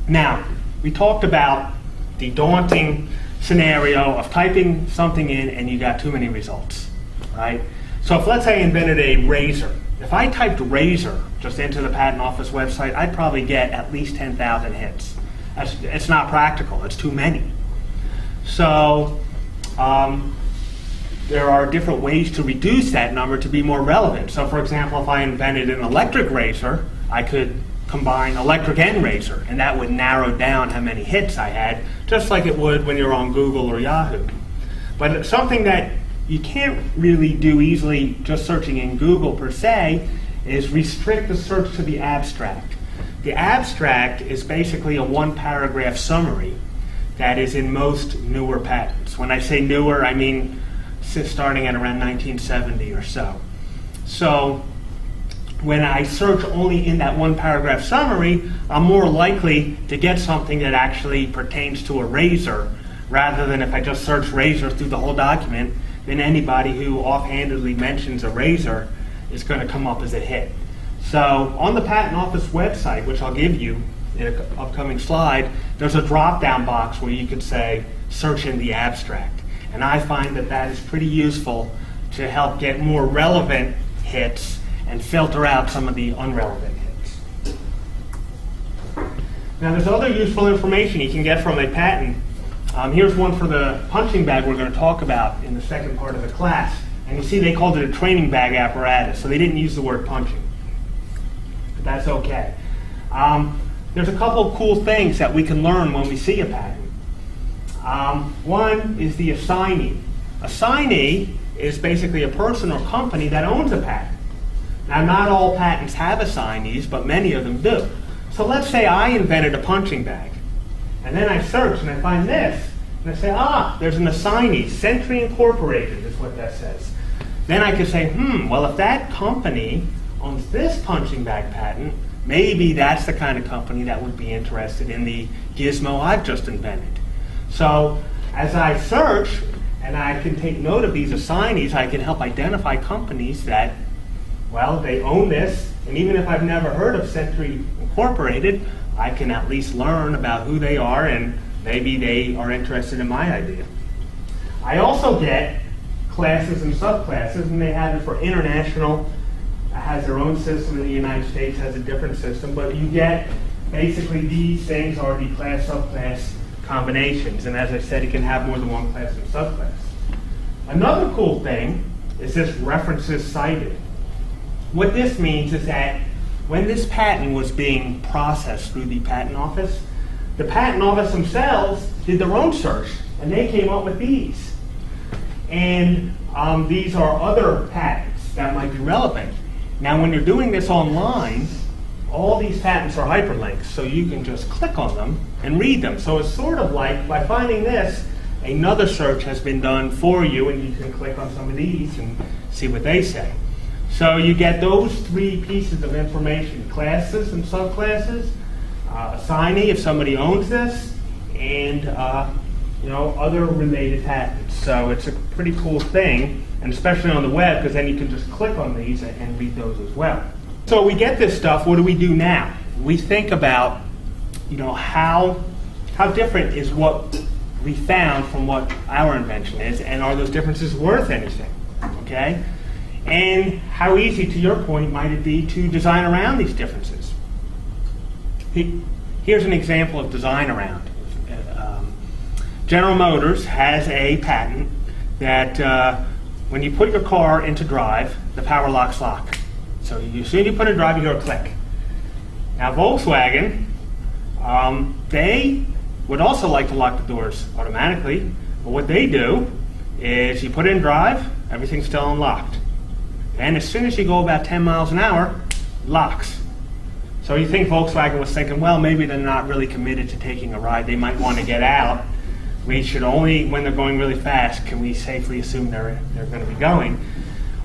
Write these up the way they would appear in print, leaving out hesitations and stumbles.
Now, we talked about the daunting scenario of typing something in and you got too many results, right? So if, let's say, I invented a razor. If I typed razor just into the Patent Office website, I'd probably get at least 10,000 hits. It's not practical. It's too many. So there are different ways to reduce that number to be more relevant. So, for example, if I invented an electric razor, I could combine electric and razor, and that would narrow down how many hits I had, just like it would when you're on Google or Yahoo. But it's something that you can't really do easily just searching in Google per se is restrict the search to the abstract. The abstract is basically a one-paragraph summary that is in most newer patents. When I say newer, I mean starting at around 1970 or so. So when I search only in that one-paragraph summary, I'm more likely to get something that actually pertains to a razor, rather than if I just search razor through the whole document, then anybody who offhandedly mentions a razor is going to come up as a hit. So on the Patent Office website, which I'll give you in an upcoming slide, there's a drop-down box where you could say, search in the abstract. And I find that that is pretty useful to help get more relevant hits and filter out some of the unrelevant hits. Now there's other useful information you can get from a patent. Here's one for the punching bag we're going to talk about in the second part of the class. And you see they called it a training bag apparatus, so they didn't use the word punching. But that's okay. There's a couple of cool things that we can learn when we see a patent. One is the assignee. Assignee is basically a person or company that owns a patent. Now, not all patents have assignees, but many of them do. So let's say I invented a punching bag, and then I search and I find this, and I say, there's an assignee, Century Incorporated is what that says. Then I could say, well, if that company owns this punching bag patent, maybe that's the kind of company that would be interested in the gizmo I've just invented. So as I search, and I can take note of these assignees, I can help identify companies that, well, they own this, and even if I've never heard of Century Incorporated, I can at least learn about who they are, and maybe they are interested in my idea. I also get classes and subclasses, and they have it for international, has their own system, in the United States has a different system, but you get basically these things are the class subclass combinations, and as I said, it can have more than one class and subclass. Another cool thing is this references cited. What this means is that when this patent was being processed through the Patent Office, the Patent Office themselves did their own search, and they came up with these. And these are other patents that might be relevant. Now, when you're doing this online, all these patents are hyperlinks, so you can just click on them and read them. So it's sort of like, by finding this, another search has been done for you, and you can click on some of these and see what they say. So you get those three pieces of information: classes and subclasses, assignee if somebody owns this, and other related patents. So it's a pretty cool thing, and especially on the web, because then you can just click on these and read those as well. So we get this stuff. What do we do now? We think about, how different is what we found from what our invention is, and are those differences worth anything? Okay. And how easy, to your point, might it be to design around these differences? Here's an example of design around. General Motors has a patent that when you put your car into drive, the power locks lock. So as soon as you put it in drive, you hear a click. Now Volkswagen, they would also like to lock the doors automatically, but what they do is you put it in drive, everything's still unlocked. And as soon as you go about 10 miles an hour, locks. So you think Volkswagen was thinking, well, maybe they're not really committed to taking a ride. They might want to get out. We should only, when they're going really fast, can we safely assume they're going to be going?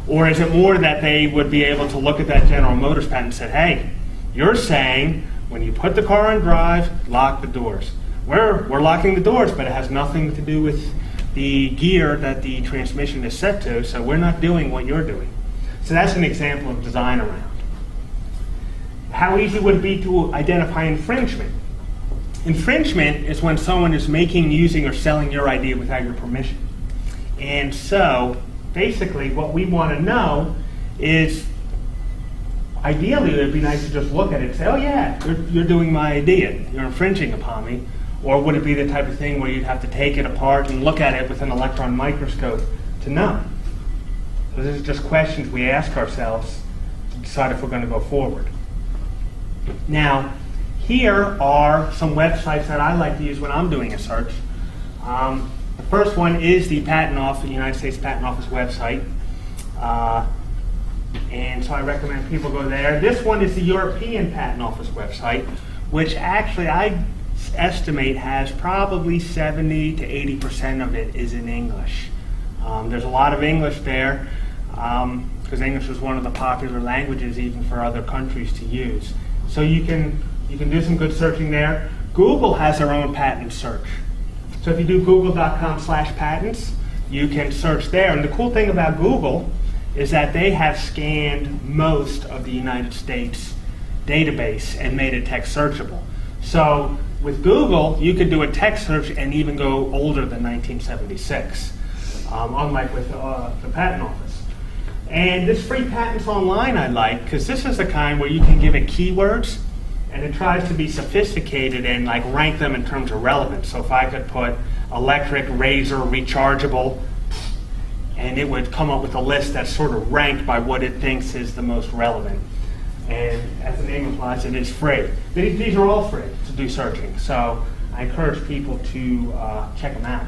Or is it more that they would be able to look at that General Motors patent and say, hey, you're saying when you put the car in drive, lock the doors. We're locking the doors, but it has nothing to do with the gear that the transmission is set to, so we're not doing what you're doing. So that's an example of design around. How easy would it be to identify infringement? Infringement is when someone is making, using, or selling your idea without your permission. And so, basically, what we want to know is, ideally, it would be nice to just look at it and say, oh yeah, you're doing my idea, you're infringing upon me. Or would it be the type of thing where you'd have to take it apart and look at it with an electron microscope to know? So this is just questions we ask ourselves to decide if we're going to go forward. Now, here are some websites that I like to use when I'm doing a search. The first one is the Patent Office, the United States Patent Office website. And so I recommend people go there. This one is the European Patent Office website, which actually I estimate has probably 70 to 80% of it is in English. There's a lot of English there because English is one of the popular languages even for other countries to use. So you can do some good searching there. Google has their own patent search. So if you do google.com/patents, you can search there. And the cool thing about Google is that they have scanned most of the United States database and made it text searchable. So with Google, you could do a text search and even go older than 1976, unlike with the Patent Office. And this free patents online I like, because this is the kind where you can give it keywords, and it tries to be sophisticated and like rank them in terms of relevance. So if I could put electric, razor, rechargeable, and it would come up with a list that's sort of ranked by what it thinks is the most relevant. And as the name implies, it is free. These are all free to do searching, so I encourage people to check them out.